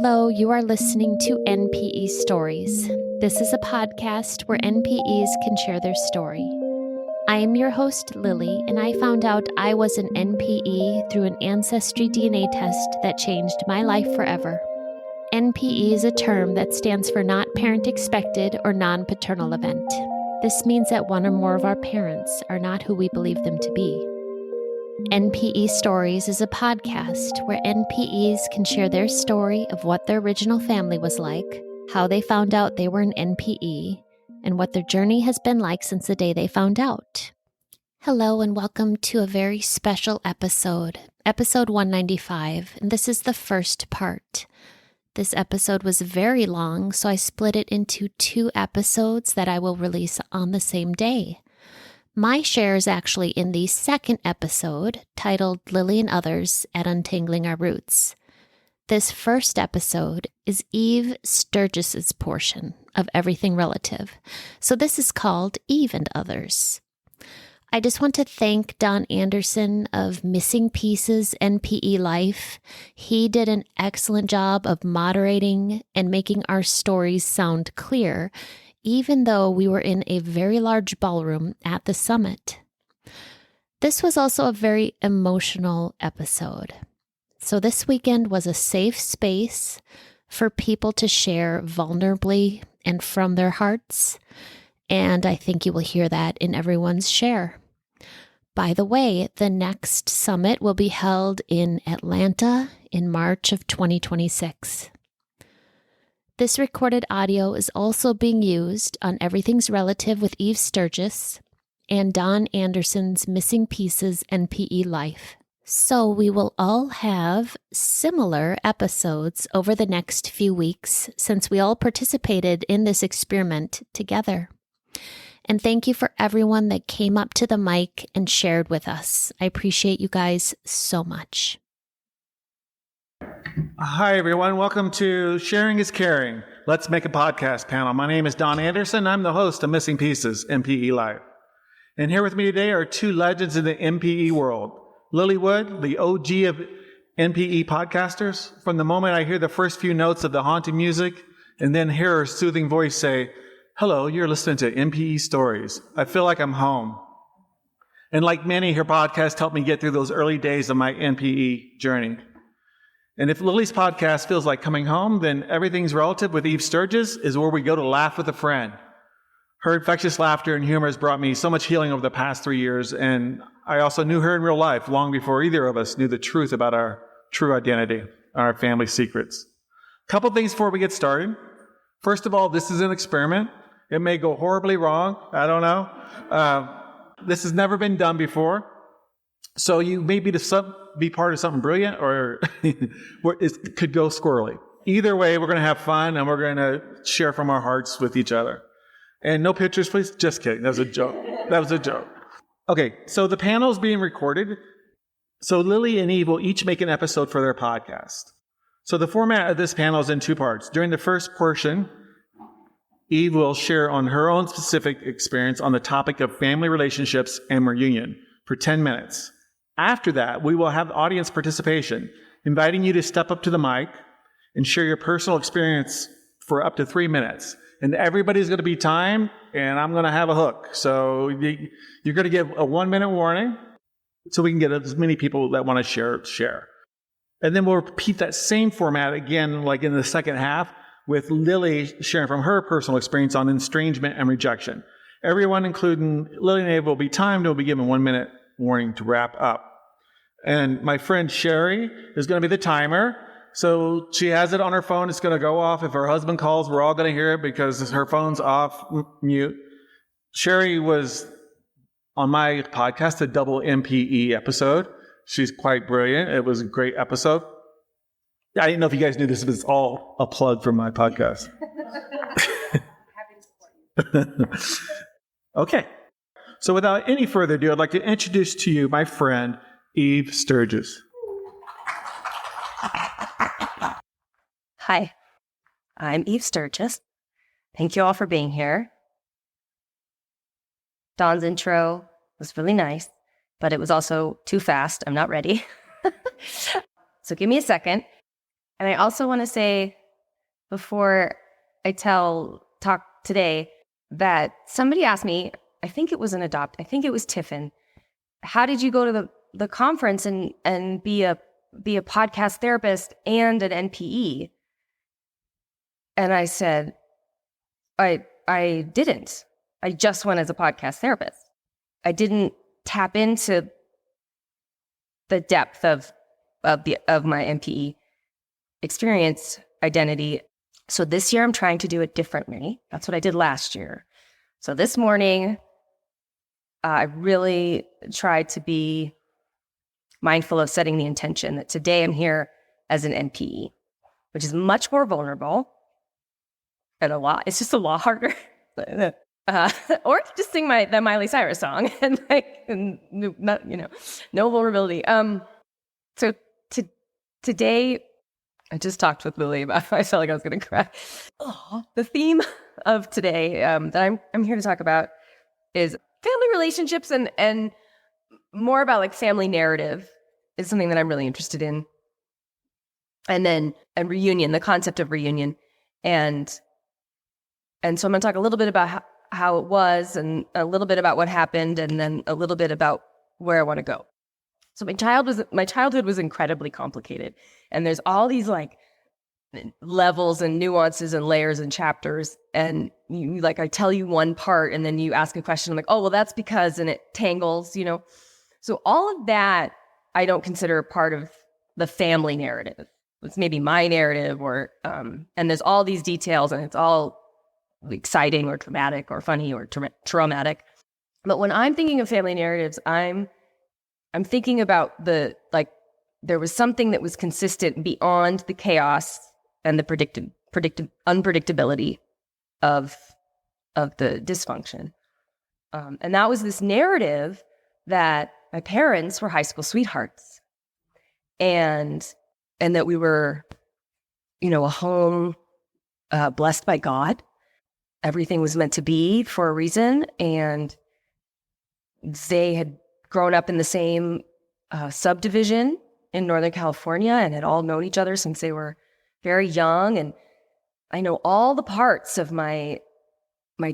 Hello, you are listening to NPE Stories. This is a podcast where NPEs can share their story. I am your host, Lily, and I found out I was an NPE through an ancestry DNA test that changed my life forever. NPE is a term that stands for Not Parent Expected or Non-Paternal Event. This means that one or more of our parents are not who we believe them to be. NPE Stories is a podcast where NPEs can share their story of what their original family was like, how they found out they were an NPE, and what their journey has been like since the day they found out. Hello and welcome to a very special episode 195, and this is the first part. This episode was very long, so I split it into 2 episodes that I will release on the same day. My share is actually in the second episode, titled Lily and Others at Untangling Our Roots. This first episode is Eve Sturges' portion of Everything Relative, so this is called Eve and Others. I just want to thank Don Anderson of Missing Pieces NPE Life. He did an excellent job of moderating and making our stories sound clear, even though we were in a very large ballroom at the summit. This was also a very emotional episode. So this weekend was a safe space for people to share vulnerably and from their hearts, and I think you will hear that in everyone's share. By the way, the next summit will be held in Atlanta in March of 2026. This recorded audio is also being used on Everything's Relative with Eve Sturges and Don Anderson's Missing Pieces NPE Life. So we will all have similar episodes over the next few weeks since we all participated in this experiment together. And thank you for everyone that came up to the mic and shared with us. I appreciate you guys so much. Hi, everyone. Welcome to Sharing is Caring. Let's Make a Podcast panel. My name is Don Anderson. I'm the host of Missing Pieces, NPE Life. And here with me today are 2 legends in the NPE world. Lily Wood, the OG of NPE podcasters. From the moment I hear the first few notes of the haunting music and then hear her soothing voice say, "Hello, you're listening to NPE Stories," I feel like I'm home. And like many, her podcast helped me get through those early days of my NPE journey. And if Lily's podcast feels like coming home, then Everything's Relative with Eve Sturges is where we go to laugh with a friend. Her infectious laughter and humor has brought me so much healing over the past 3 years, and I also knew her in real life long before either of us knew the truth about our true identity, our family secrets. A couple things before we get started. First of all, this is an experiment. It may go horribly wrong. I don't know. This has never been done before. So you may be part of something brilliant, or it could go squirrely. Either way, we're going to have fun, and we're going to share from our hearts with each other. And no pictures, please. Just kidding. That was a joke. Okay, so the panel is being recorded. So Lily and Eve will each make an episode for their podcast. So the format of this panel is in 2 parts. During the first portion, Eve will share on her own specific experience on the topic of family relationships and reunion for 10 minutes. After that, we will have audience participation, inviting you to step up to the mic and share your personal experience for up to 3 minutes. And everybody's going to be timed, and I'm going to have a hook. So you're going to give a 1-minute warning so we can get as many people that want to share. And then we'll repeat that same format again, like in the second half, with Lily sharing from her personal experience on estrangement and rejection. Everyone, including Lily and Eve, will be timed and will be given 1-minute warning to wrap up. And my friend Sherry is going to be the timer. So she has it on her phone. It's going to go off. If her husband calls, we're all going to hear it because her phone's off mute. Sherry was on my podcast, a double NPE episode. She's quite brilliant. It was a great episode. I didn't know if you guys knew this, but it's all a plug for my podcast. Happy to support you. Okay. So without any further ado, I'd like to introduce to you my friend, Eve Sturges. Hi, I'm Eve Sturges. Thank you all for being here. Don's intro was really nice, but it was also too fast. I'm not ready. So give me a second. And I also want to say, before I talk today, that somebody asked me, I think it was Tiffin, how did you go to the conference and be a podcast therapist and an NPE? And I said, I didn't. I just went as a podcast therapist. I didn't tap into the depth of my NPE experience identity. So this year I'm trying to do it differently. That's what I did last year. So this morning, I really tried to be mindful of setting the intention that today I'm here as an NPE, which is much more vulnerable and it's just a lot harder. Or just sing the Miley Cyrus song and no vulnerability. So today, I just talked with Lily about. I felt like I was going to cry. The theme of today that I'm here to talk about is family relationships and more about like family narrative is something that I'm really interested in. And reunion, the concept of reunion, and so I'm going to talk a little bit about how it was, and a little bit about what happened, and then a little bit about where I want to go. So my childhood was incredibly complicated, and there's all these like levels and nuances and layers and chapters, and I tell you one part, and then you ask a question, I'm like, oh well, that's because, and it tangles, So all of that I don't consider part of the family narrative. It's maybe my narrative, or and there's all these details, and it's all exciting or traumatic or funny or traumatic. But when I'm thinking of family narratives, I'm thinking about there was something that was consistent beyond the chaos and the unpredictability of the dysfunction. And that was this narrative that my parents were high school sweethearts, and that we were, a home blessed by God. Everything was meant to be for a reason, and they had grown up in the same subdivision in Northern California and had all known each other since they were very young. And I know all the parts of my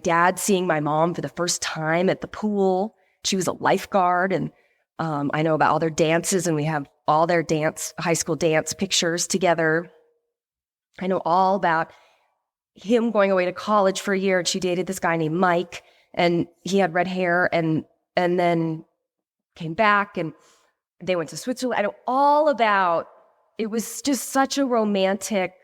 dad seeing my mom for the first time at the pool. She was a lifeguard, and I know about all their dances, and we have all their high school dance pictures together. I know all about him going away to college for a year, and she dated this guy named Mike, and he had red hair, and then came back, and they went to Switzerland. I know all about, it was just such a romantic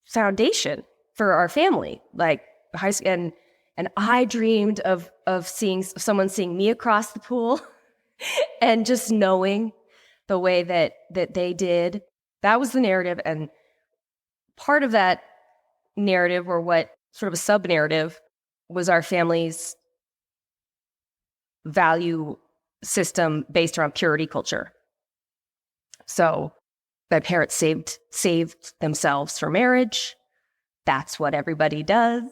foundation for our family, like high school. And I dreamed of someone seeing me across the pool and just knowing the way that they did. That was the narrative. And part of that narrative, or what sort of a sub-narrative, was our family's value system based around purity culture. So my parents saved themselves for marriage. That's what everybody does.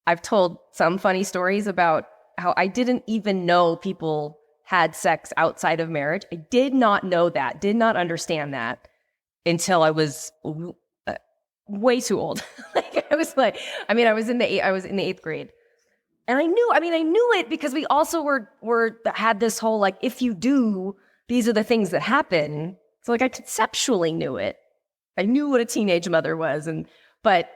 I've told some funny stories about how I didn't even know people had sex outside of marriage. I did not know that, did not understand that until I was way too old. I was in the 8th grade. And I knew it because we also had this whole, like, if you do, these are the things that happen. So I conceptually knew it. I knew what a teenage mother was, but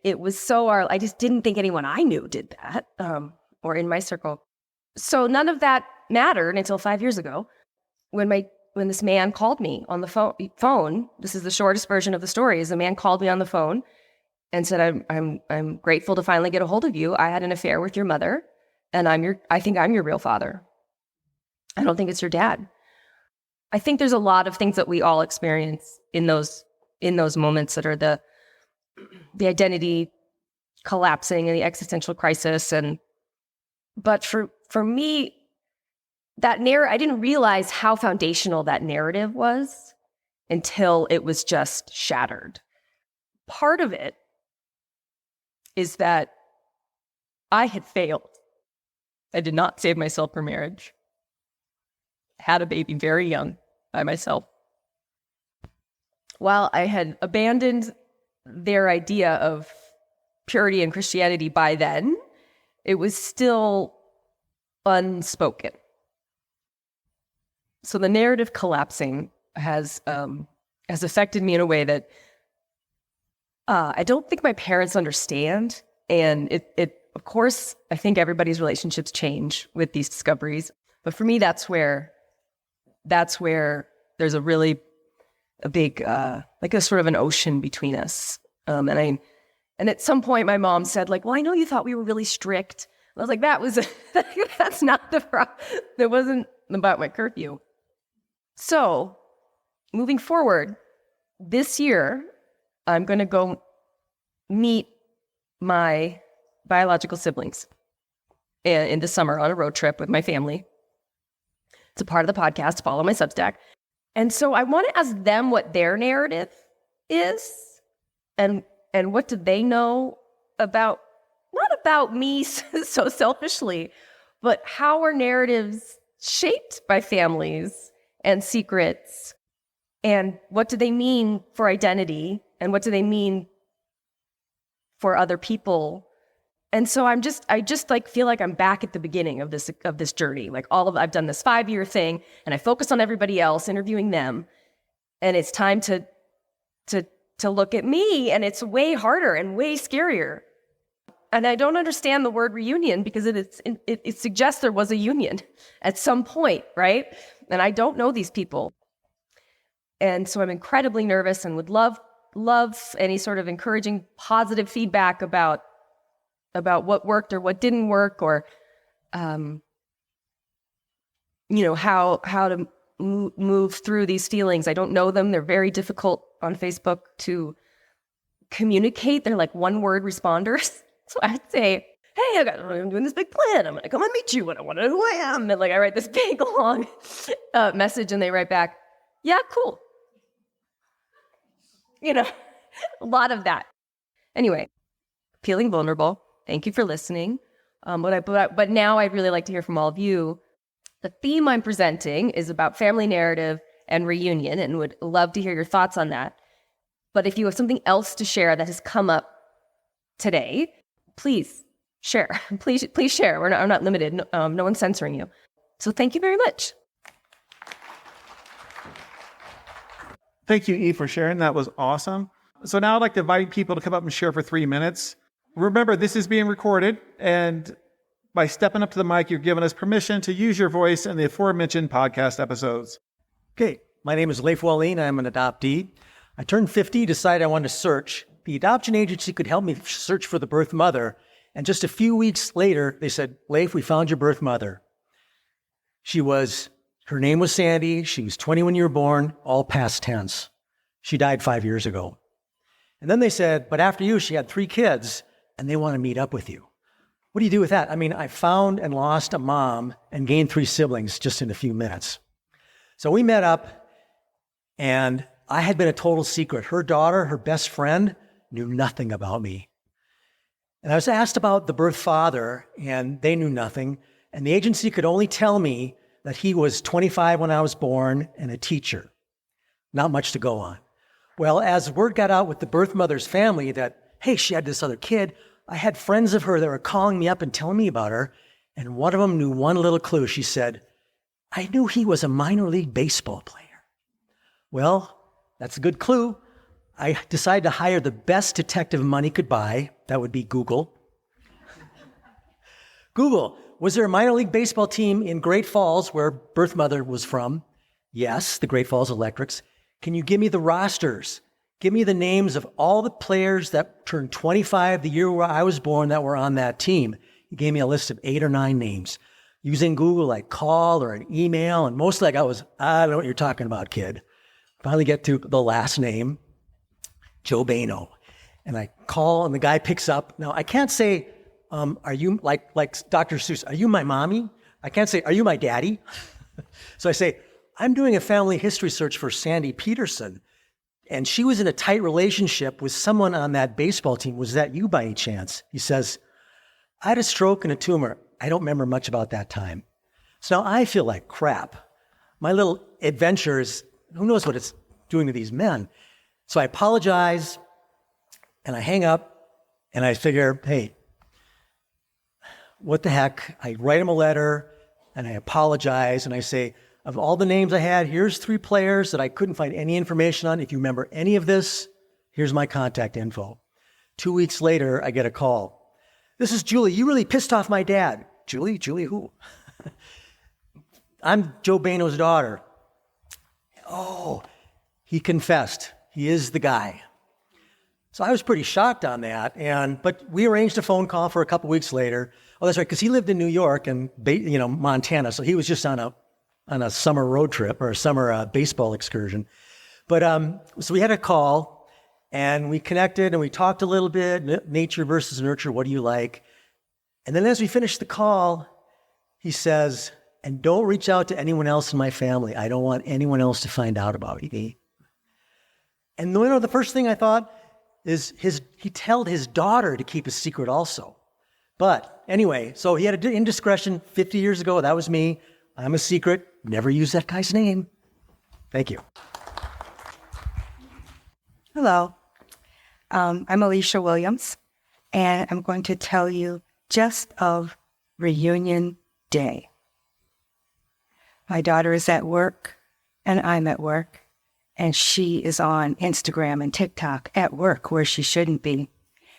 it was so I just didn't think anyone I knew did that, or in my circle. So none of that mattered until 5 years ago, when this man called me on the phone. This is the shortest version of the story. Is the man called me on the phone and said, I'm grateful to finally get a hold of you. I had an affair with your mother, and I think I'm your real father. I don't think it's your dad. I think there's a lot of things that we all experience in those moments that are the identity collapsing and the existential crisis. But for me, that narrative, I didn't realize how foundational that narrative was until it was just shattered. Part of it is that I had failed. I did not save myself for marriage. Had a baby very young by myself. while I had abandoned their idea of purity and Christianity by then, it was still unspoken. So the narrative collapsing has affected me in a way that I don't think my parents understand. And it of course, I think everybody's relationships change with these discoveries. But for me, that's where there's a big, like a sort of an ocean between us. And at some point my mom said, like, well, I know you thought we were really strict. I was like, that's not the problem. That wasn't about my curfew. So moving forward, this year, I'm going to go meet my biological siblings in the summer on a road trip with my family. It's a part of the podcast, follow my Substack. And so I want to ask them what their narrative is and what do they know about, not about me so selfishly, but how are narratives shaped by families and secrets, and what do they mean for identity, and what do they mean for other people? And so I just like feel like I'm back at the beginning of this journey. Like I've done this 5-year thing, and I focus on everybody else, interviewing them, and it's time to look at me, and it's way harder and way scarier. And I don't understand the word reunion because it suggests there was a union at some point, right? And I don't know these people, and so I'm incredibly nervous and would love any sort of encouraging, positive feedback about what worked or what didn't work, or how to move through these feelings. I don't know them. They're very difficult on Facebook to communicate. They're like one-word responders. So I'd say, hey, I'm doing this big plan. I'm going to come and meet you, and I want to know who I am. And like I write this big, long message, and they write back, yeah, cool. A lot of that. Anyway, feeling vulnerable. Thank you for listening. But now I'd really like to hear from all of you. The theme I'm presenting is about family narrative and reunion, and would love to hear your thoughts on that. But if you have something else to share that has come up today, please share. Please share. I'm not limited. No one's censoring you. So thank you very much. Thank you, E, for sharing. That was awesome. So now I'd like to invite people to come up and share for 3 minutes. Remember, this is being recorded, and by stepping up to the mic, you're giving us permission to use your voice in the aforementioned podcast episodes. Okay, my name is Leif Whalen. I'm an adoptee. I turned 50, decided I wanted to search. The adoption agency could help me search for the birth mother, and just a few weeks later, they said, Leif, we found your birth mother. Her name was Sandy. She was 20 when you were born, all past tense. She died 5 years ago. And then they said, but after you, she had 3 kids, and they want to meet up with you. What do you do with that? I mean, I found and lost a mom and gained 3 siblings just in a few minutes. So we met up, and I had been a total secret. Her daughter, her best friend, knew nothing about me. And I was asked about the birth father, and they knew nothing. And the agency could only tell me that he was 25 when I was born and a teacher. Not much to go on. Well, as word got out with the birth mother's family that, hey, she had this other kid, I had friends of her that were calling me up and telling me about her, and one of them knew one little clue. She said, I knew he was a minor league baseball player. Well, that's a good clue. I decided to hire the best detective money could buy. That would be Google. Google, was there a minor league baseball team in Great Falls where birth mother was from? Yes, the Great Falls Electrics. Can you give me the rosters? Give me the names of all the players that turned 25 the year where I was born that were on that team. He gave me a list of 8 or 9 names. Using Google, I call or an email, and mostly I got I don't know what you're talking about, kid. Finally get to the last name, Joe Bano. And I call, and the guy picks up. Now, I can't say, are you, like Dr. Seuss, are you my mommy? I can't say, are you my daddy? So I say, I'm doing a family history search for Sandy Peterson, and she was in a tight relationship with someone on that baseball team. Was that you by any chance? He says, I had a stroke and a tumor. I don't remember much about that time. So now I feel like crap. My little adventures, who knows what it's doing to these men. So I apologize, and I hang up, and I figure, hey, what the heck? I write him a letter, and I apologize, and I say, of all the names I had, here's 3 players that I couldn't find any information on. If you remember any of this, here's my contact info. 2 weeks later, I get a call. This is Julie. You really pissed off my dad. Julie? Julie who? I'm Joe Bano's daughter. Oh, he confessed. He is the guy. So I was pretty shocked on that, but we arranged a phone call for a couple weeks later. Oh, that's right, because he lived in New York and Montana, so he was just on a summer road trip or a summer baseball excursion. But so we had a call, and we connected, and we talked a little bit, nature versus nurture, what do you like? And then as we finished the call, he says, and don't reach out to anyone else in my family. I don't want anyone else to find out about it. And the first thing I thought is he told his daughter to keep a secret also. But anyway, so he had an indiscretion 50 years ago. That was me. I'm a secret. Never use that guy's name. Thank you. Hello. I'm Alicia Williams, and I'm going to tell you just of reunion day. My daughter is at work, and I'm at work, and she is on Instagram and TikTok at work where she shouldn't be.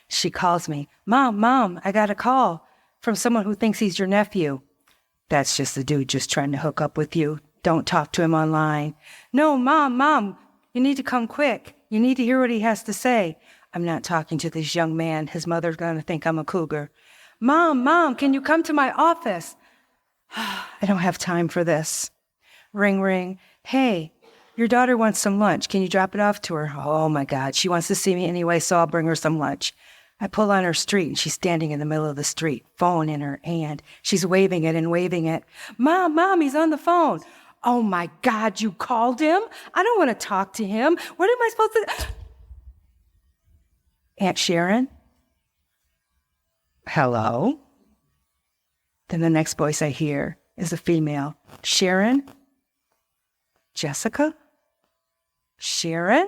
She calls me, Mom, I got a call from someone who thinks he's your nephew. That's just a dude just trying to hook up with you. Don't talk to him online. No, Mom, you need to come quick. You need to hear what he has to say. I'm not talking to this young man. His mother's going to think I'm a cougar. Mom, can you come to my office? I don't have time for this. Ring, ring. Hey, your daughter wants some lunch. Can you drop it off to her? Oh, my God. She wants to see me anyway, so I'll bring her some lunch. I pull on her street, and she's standing in the middle of the street, phone in her hand. She's waving it and waving it. Mom, he's on the phone. Oh, my God, you called him? I don't want to talk to him. What am I supposed to... Aunt Sharon? Hello? Then the next voice I hear is a female. Sharon? Jessica? Sharon?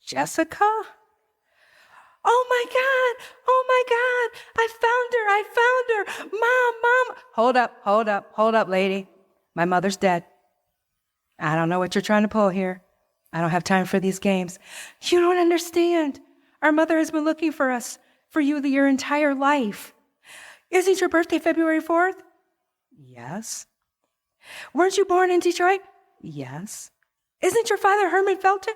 Jessica? Oh my God, I found her. Mom. Hold up, lady. My mother's dead. I don't know what you're trying to pull here. I don't have time for these games. You don't understand. Our mother has been looking for us, for you your entire life. Isn't your birthday February 4th? Yes. Weren't you born in Detroit? Yes. Isn't your father Herman Felton?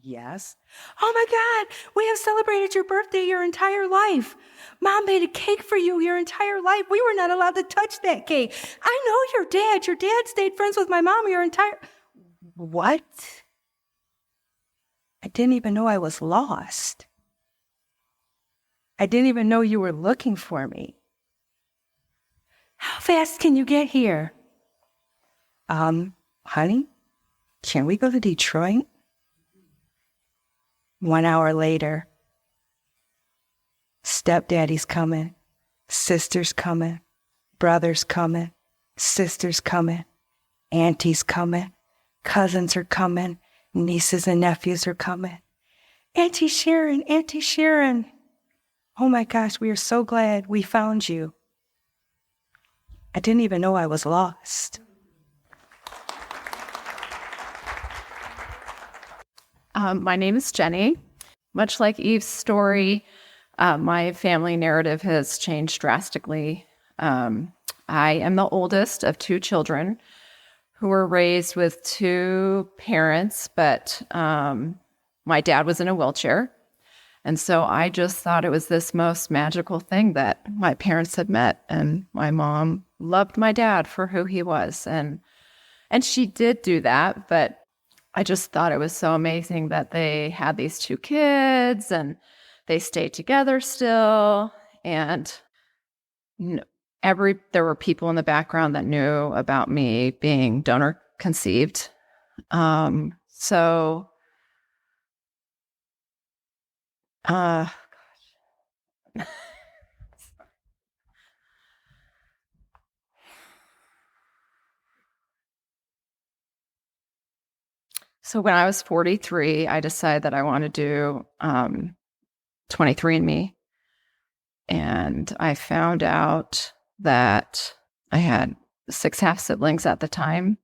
Yes. Oh my God, we have celebrated your birthday your entire life. Mom made a cake for you your entire life. We were not allowed to touch that cake. I know your dad. Your dad stayed friends with my mom your entire... What? I didn't even know I was lost. I didn't even know you were looking for me. How fast can you get here? Honey, can we go to Detroit? 1 hour later, stepdaddy's coming, sister's coming, brother's coming, sister's coming, auntie's coming, cousins are coming, nieces and nephews are coming. Auntie Sharon. Oh my gosh, we are so glad we found you. I didn't even know I was lost. My name is Jenny. Much like Eve's story, my family narrative has changed drastically. I am the oldest of 2 children who were raised with 2 parents, but my dad was in a wheelchair. And so I just thought it was this most magical thing that my parents had met, and my mom loved my dad for who he was. And she did do that, but I just thought it was so amazing that they had these 2 kids and they stayed together still. And there were people in the background that knew about me being donor conceived. So when I was 43, I decided that I want to do 23andMe. And I found out that I had 6 half siblings at the time.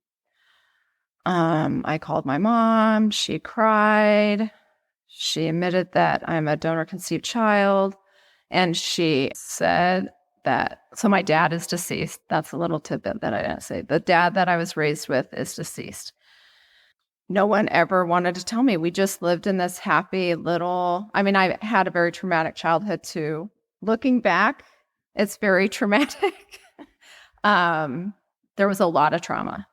I called my mom. She cried. She admitted that I'm a donor conceived child. And she said that, so my dad is deceased. That's a little tidbit that I didn't say. The dad that I was raised with is deceased. No one ever wanted to tell me. We just lived in this happy little, I mean, I had a very traumatic childhood too. Looking back, it's very traumatic. There was a lot of trauma.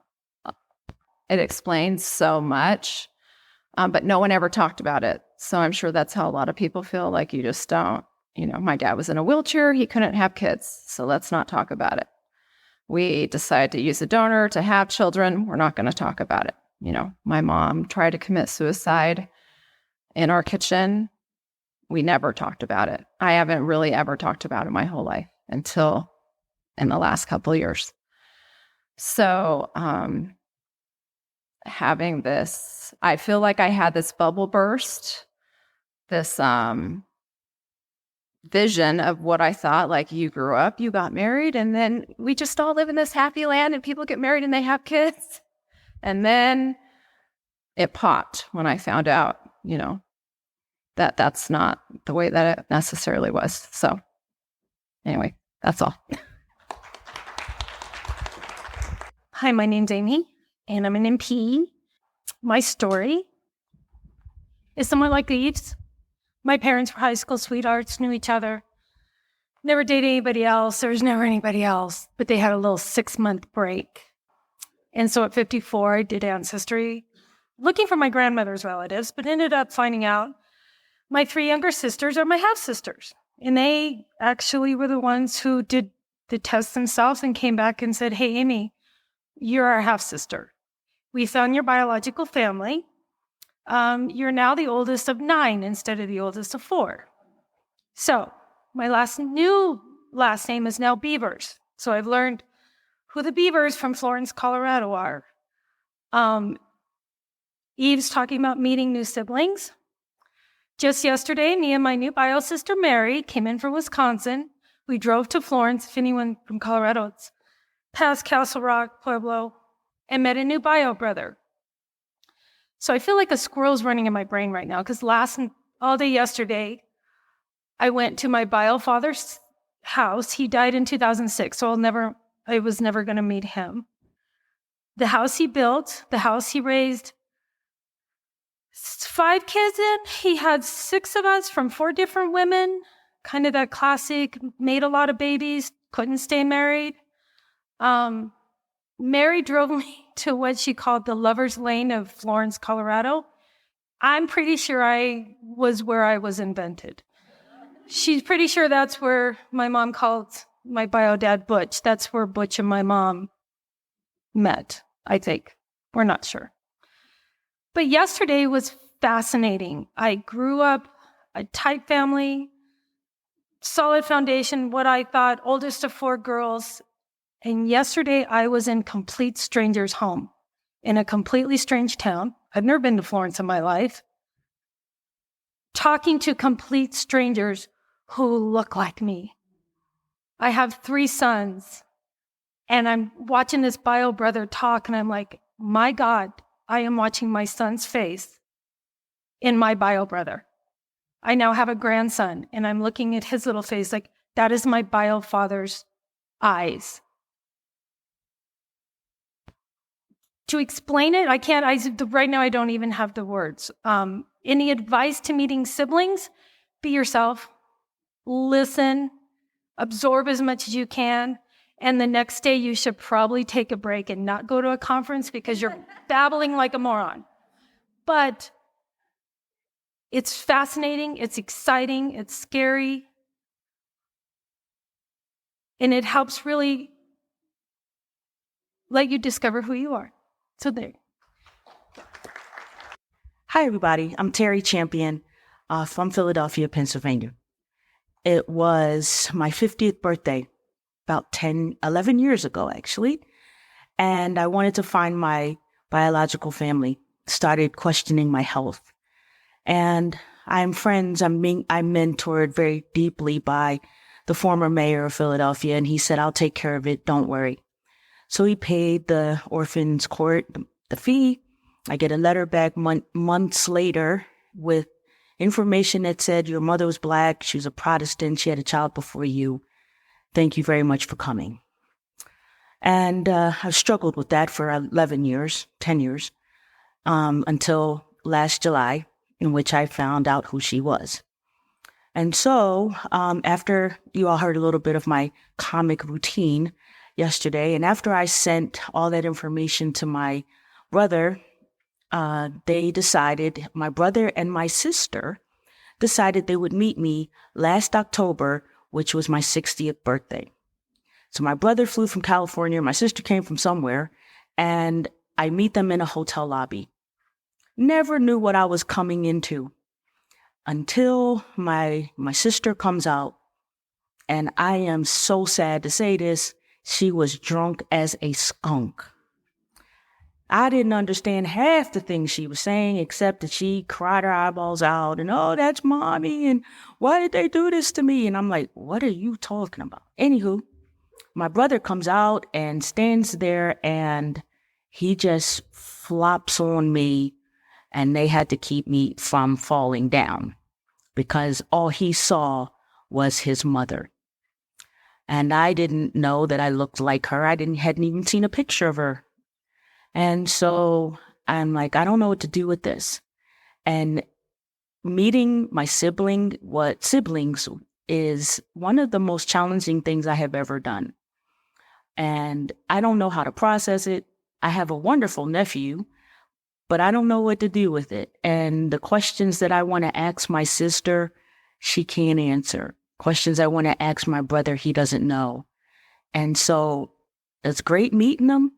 It explains so much, but no one ever talked about it. So I'm sure that's how a lot of people feel, like you just don't. You know, my dad was in a wheelchair. He couldn't have kids. So let's not talk about it. We decided to use a donor to have children. We're not going to talk about it. You know, my mom tried to commit suicide in our kitchen. We never talked about it. I haven't really ever talked about it my whole life until in the last couple of years. So having this, I feel like I had this bubble burst, this vision of what I thought, like, you grew up, you got married, and then we just all live in this happy land and people get married and they have kids. And then it popped when I found out, you know, that that's not the way that it necessarily was. So anyway, that's all. Hi, my name's Amy, and I'm an NPE. My story is somewhat like Eve's. My parents were high school sweethearts, knew each other, never dated anybody else. There was never anybody else, but they had a little 6-month break. And so at 54, I did ancestry, looking for my grandmother's relatives, but ended up finding out my 3 younger sisters are my half-sisters. And they actually were the ones who did the test themselves and came back and said, hey, Amy, you're our half-sister. We found your biological family. You're now the oldest of 9 instead of the oldest of 4. So my new last name is now Beavers. So I've learned who the Beavers from Florence, Colorado are. Eve's talking about meeting new siblings. Just yesterday, me and my new bio sister Mary came in from Wisconsin. We drove to Florence, if anyone from Colorado, it's past Castle Rock, Pueblo, and met a new bio brother. So I feel like a squirrel's running in my brain right now, because all day yesterday, I went to my bio father's house. He died in 2006, so I was never going to meet him. The house he built, the house he raised 5 kids in. He had 6 of us from 4 different women, kind of that classic, made a lot of babies, couldn't stay married. Mary drove me to what she called the Lover's Lane of Florence, Colorado. I'm pretty sure I was where I was invented. She's pretty sure that's where my mom called my bio dad Butch. That's where Butch and my mom met, I think. We're not sure. But yesterday was fascinating. I grew up a tight family, solid foundation, what I thought, oldest of 4 girls. And yesterday I was in complete stranger's home in a completely strange town. I've never been to Florence in my life. Talking to complete strangers who look like me. I have 3 sons, and I'm watching this bio brother talk, and I'm like, my God, I am watching my son's face in my bio brother. I now have a grandson, and I'm looking at his little face like, that is my bio father's eyes. To explain it, I can't, right now I don't even have the words. Any advice to meeting siblings? Be yourself, listen, absorb as much as you can, and the next day you should probably take a break and not go to a conference because you're babbling like a moron. But it's fascinating, it's exciting, it's scary, and it helps really let you discover who you are. So there. Hi, everybody. I'm Terry Champion from Philadelphia, Pennsylvania. It was my 50th birthday, about 11 years ago, actually. And I wanted to find my biological family. started questioning my health. And I'm mentored very deeply by the former mayor of Philadelphia, and he said, I'll take care of it, don't worry. So he paid the orphans court the fee. I get a letter back months later with information that said, your mother was Black, she was a Protestant, she had a child before you. Thank you very much for coming. And I've struggled with that for 10 years, until last July, in which I found out who she was. And so after you all heard a little bit of my comic routine yesterday, and after I sent all that information to my brother, they decided, my brother and my sister decided they would meet me last October, which was my 60th birthday. So my brother flew from California, my sister came from somewhere, and I meet them in a hotel lobby. Never knew what I was coming into until my sister comes out, and I am so sad to say this, she was drunk as a skunk. I didn't understand half the things she was saying, except that she cried her eyeballs out and, oh, that's mommy, and why did they do this to me? And I'm like, what are you talking about? Anywho, my brother comes out and stands there, and he just flops on me, and they had to keep me from falling down because all he saw was his mother. And I didn't know that I looked like her. I hadn't even seen a picture of her. And so I'm like, I don't know what to do with this. And meeting my siblings is one of the most challenging things I have ever done. And I don't know how to process it. I have a wonderful nephew, but I don't know what to do with it. And the questions that I want to ask my sister, she can't answer. Questions I want to ask my brother, he doesn't know. And so it's great meeting them,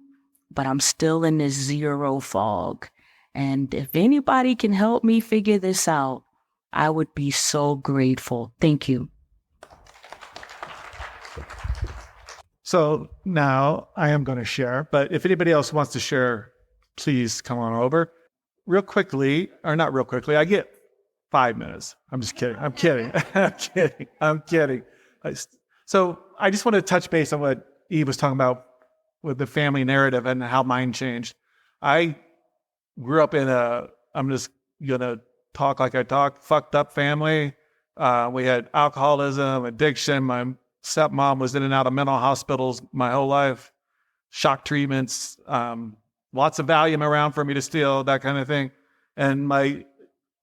but I'm still in this zero fog. And if anybody can help me figure this out, I would be so grateful. Thank you. So now I am going to share, but if anybody else wants to share, please come on over. Real quickly, or not real quickly, I get 5 minutes. I'm just kidding. I'm kidding. I'm kidding. So I just want to touch base on what Eve was talking about with the family narrative and how mine changed. I grew up in I'm just going to talk like I talk, fucked up family. We had alcoholism, addiction. My stepmom was in and out of mental hospitals my whole life, shock treatments, lots of Valium around for me to steal, that kind of thing. And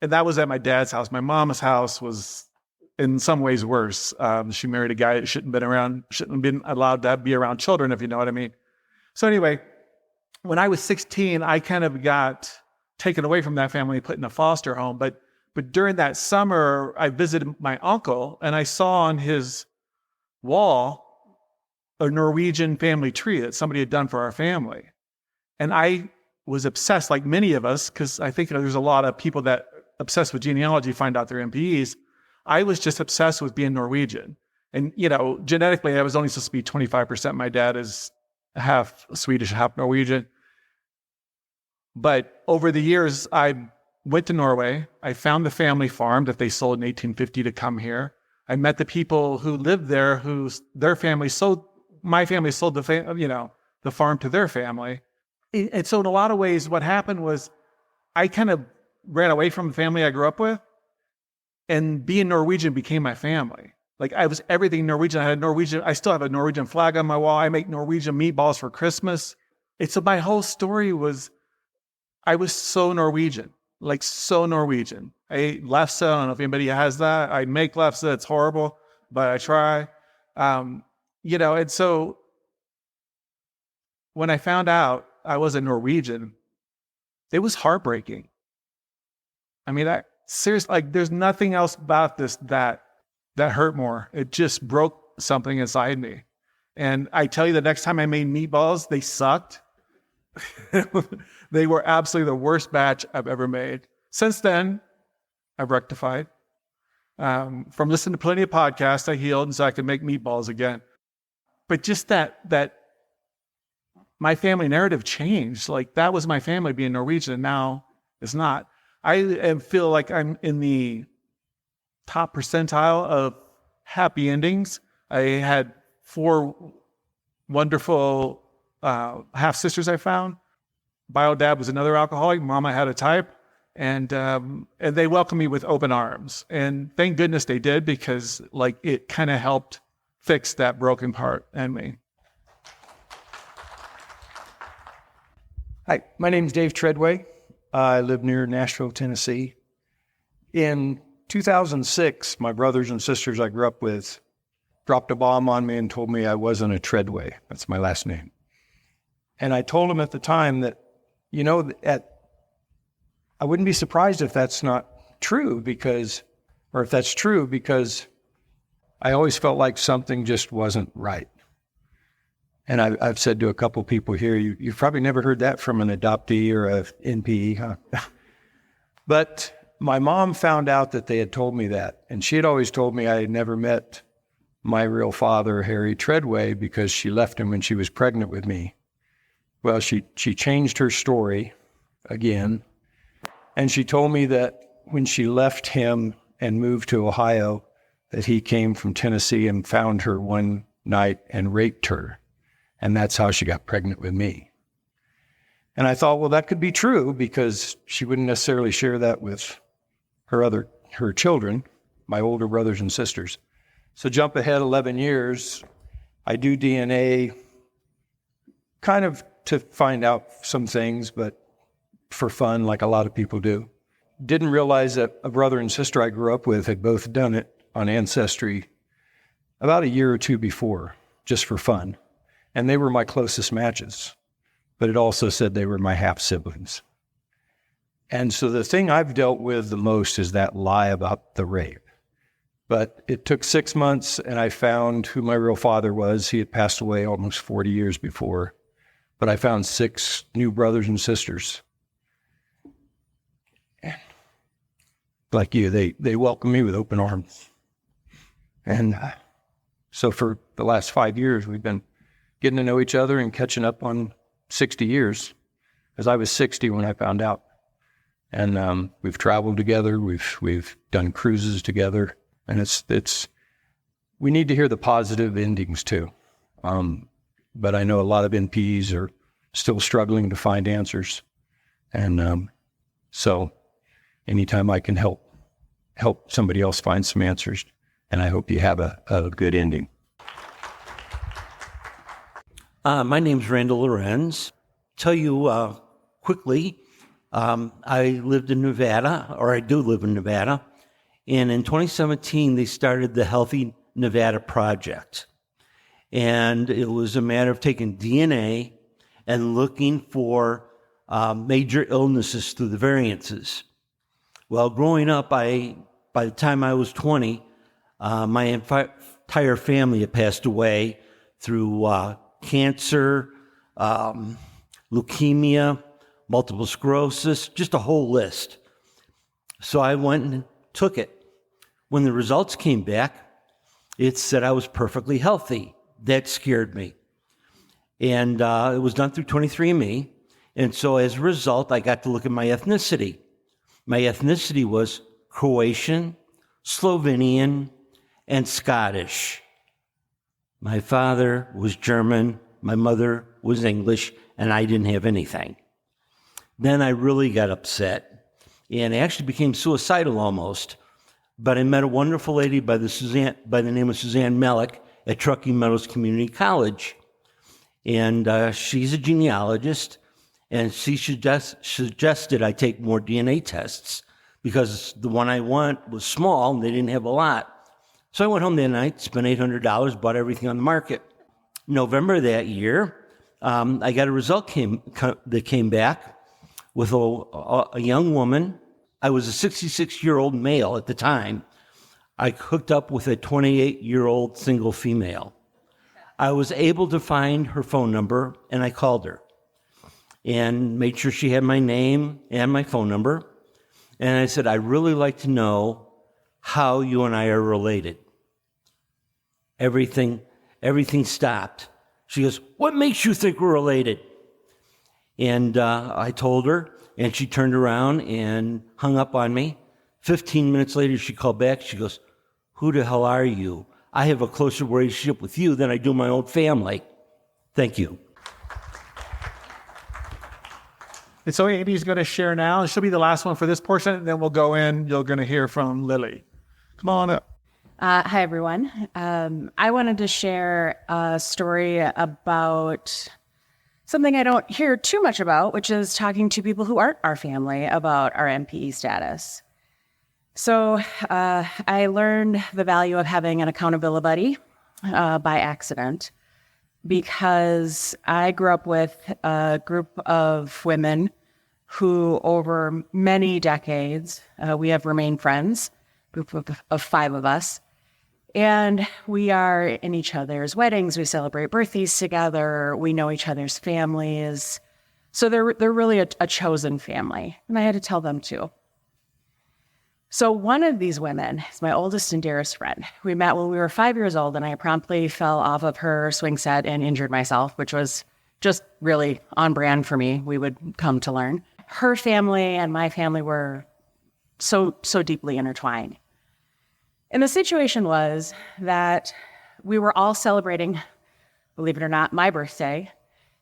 that was at my dad's house. My mom's house was in some ways worse. She married a guy that shouldn't have been allowed to be around children, if you know what I mean. So anyway, when I was 16, I kind of got taken away from that family, put in a foster home. But during that summer, I visited my uncle, and I saw on his wall a Norwegian family tree that somebody had done for our family. And I was obsessed, like many of us, because I think there's a lot of people that obsessed with genealogy find out they're NPEs. I was just obsessed with being Norwegian. And, genetically, I was only supposed to be 25%. My dad is half Swedish, half Norwegian. But over the years, I went to Norway. I found the family farm that they sold in 1850 to come here. I met the people who lived there, their family sold. My family sold the farm to their family. And so in a lot of ways, what happened was I kind of ran away from the family I grew up with, and being Norwegian became my family. Like I was everything Norwegian. I still have a Norwegian flag on my wall. I make Norwegian meatballs for Christmas. So my whole story was, I was so Norwegian, like so Norwegian. I ate lefse. I don't know if anybody has that. I make lefse. It's horrible, but I try. And so when I found out I wasn't Norwegian, it was heartbreaking. I mean, seriously, there's nothing else about this that hurt more. It just broke something inside me. And I tell you, the next time I made meatballs, they sucked. They were absolutely the worst batch I've ever made. Since then, I've rectified. From listening to plenty of podcasts, I healed, and so I could make meatballs again. But just that my family narrative changed. Like that was my family being Norwegian. And now It's not. Feel like I'm in the top percentile of happy endings. I had 4 wonderful half-sisters I found. Bio dad was another alcoholic. Mama had a type. And they welcomed me with open arms. And thank goodness they did, because like it kind of helped fix that broken part in me. Hi, my name's Dave Treadway. I live near Nashville, Tennessee. In 2006, my brothers and sisters I grew up with dropped a bomb on me and told me I wasn't a Treadway. That's my last name. And I told them at the time that, I wouldn't be surprised if that's not true, because I always felt like something just wasn't right. And I've said to a couple people here, you've probably never heard that from an adoptee or a NPE, huh? But my mom found out that they had told me that. And she had always told me I had never met my real father, Harry Treadway, because she left him when she was pregnant with me. Well, she changed her story again. And she told me that when she left him and moved to Ohio, that he came from Tennessee and found her one night and raped her. And that's how she got pregnant with me. And I thought, well, that could be true, because she wouldn't necessarily share that with her children, my older brothers and sisters. So jump ahead 11 years, I do DNA kind of to find out some things, but for fun, like a lot of people do. Didn't realize that a brother and sister I grew up with had both done it on Ancestry about a year or two before, just for fun. And they were my closest matches, but it also said they were my half-siblings. And so the thing I've dealt with the most is that lie about the rape. But it took 6 months, and I found who my real father was. He had passed away almost 40 years before. But I found 6 new brothers and sisters. Like you, they welcomed me with open arms. And so for the last 5 years, we've been getting to know each other and catching up on 60 years, because I was 60 when I found out. And we've traveled together, we've done cruises together, and it's we need to hear the positive endings too. But I know a lot of NPEs are still struggling to find answers, and so anytime I can help somebody else find some answers, and I hope you have a good ending. My name's Randall Lorenz. Tell you quickly, I lived in Nevada, or I do live in Nevada, and in 2017 they started the Healthy Nevada Project. And it was a matter of taking DNA and looking for major illnesses through the variances. Well, growing up, by the time I was 20, my entire family had passed away through cancer, leukemia, multiple sclerosis, just a whole list. So I went and took it. When the results came back, it said I was perfectly healthy. That scared me. And it was done through 23andMe. And so as a result, I got to look at my ethnicity. My ethnicity was Croatian, Slovenian, and Scottish. My father was German, my mother was English, and I didn't have anything. Then I really got upset and actually became suicidal almost. But I met a wonderful lady by the name of Suzanne Melick at Truckee Meadows Community College. And she's a genealogist, and she suggested I take more DNA tests because the one I want was small and they didn't have a lot. So I went home that night, spent $800, bought everything on the market. November that year, I got a result that came back with a young woman. I was a 66-year-old male at the time. I hooked up with a 28-year-old single female. I was able to find her phone number, and I called her and made sure she had my name and my phone number. And I said, I'd really like to know how you and I are related. Everything stopped. She goes, what makes you think we're related? And I told her, and she turned around and hung up on me. 15 minutes later, she called back. She goes, "Who the hell are you? I have a closer relationship with you than I do my own family." Thank you. And so Amy's going to share now. She'll be the last one for this portion, and then we'll go in. You're going to hear from Lily. Come on up. Hi, everyone. I wanted to share a story about something I don't hear too much about, which is talking to people who aren't our family about our NPE status. So I learned the value of having an accountability buddy by accident, because I grew up with a group of women who, over many decades, we have remained friends, a group of 5 of us. And we are in each other's weddings. We celebrate birthdays together. We know each other's families. So they're really a chosen family. And I had to tell them too. So one of these women is my oldest and dearest friend. We met when we were 5 years old, and I promptly fell off of her swing set and injured myself, which was just really on brand for me, we would come to learn. Her family and my family were so deeply intertwined. And the situation was that we were all celebrating, believe it or not, my birthday.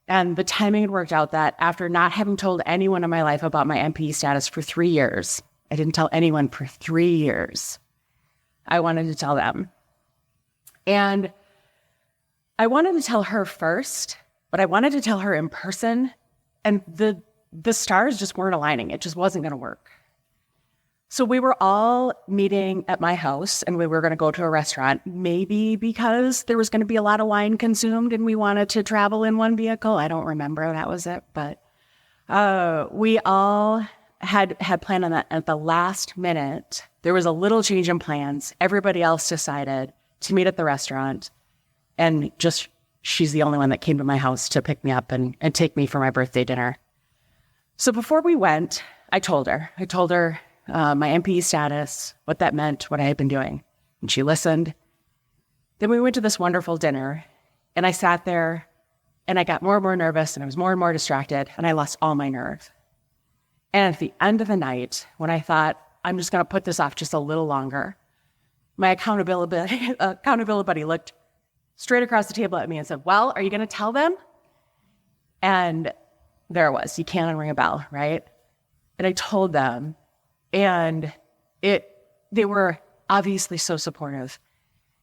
And the timing had worked out that after not having told anyone in my life about my NPE status for 3 years, I didn't tell anyone for 3 years, I wanted to tell them. And I wanted to tell her first, but I wanted to tell her in person, and the stars just weren't aligning. It just wasn't going to work. So we were all meeting at my house, and we were going to go to a restaurant, maybe because there was going to be a lot of wine consumed and we wanted to travel in one vehicle. I don't remember. That was it. But we all had planned on that. At the last minute, there was a little change in plans. Everybody else decided to meet at the restaurant, and just she's the only one that came to my house to pick me up and take me for my birthday dinner. So before we went, I told her my NPE status, what that meant, what I had been doing. And she listened. Then we went to this wonderful dinner, and I sat there, and I got more and more nervous, and I was more and more distracted, and I lost all my nerve. And at the end of the night, when I thought, I'm just going to put this off just a little longer, my accountability buddy looked straight across the table at me and said, "Well, are you going to tell them?" And there it was. You can't unring a bell, right? And I told them, and they were obviously so supportive.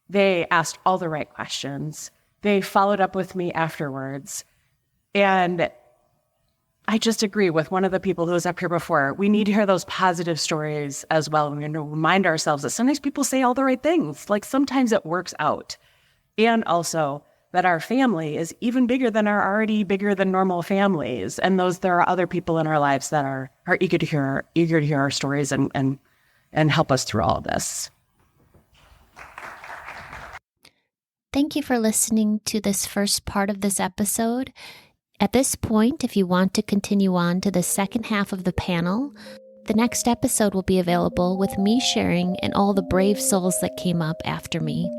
They asked all the right questions. They followed up with me afterwards. And I just agree with one of the people who was up here before. We need to hear those positive stories as well. We need to remind ourselves that sometimes people say all the right things. Like sometimes it works out. And also that our family is even bigger than our already bigger than normal families. And there are other people in our lives that are eager to hear our stories and help us through all of this. Thank you for listening to this first part of this episode. At this point, if you want to continue on to the second half of the panel, the next episode will be available with me sharing and all the brave souls that came up after me.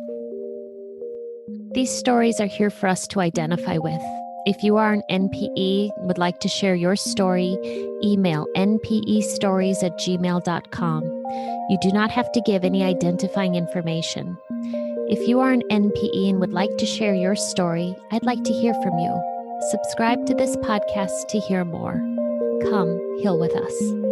These stories are here for us to identify with. If you are an NPE and would like to share your story, email npestories@gmail.com. You do not have to give any identifying information. If you are an NPE and would like to share your story, I'd like to hear from you. Subscribe to this podcast to hear more. Come, heal with us.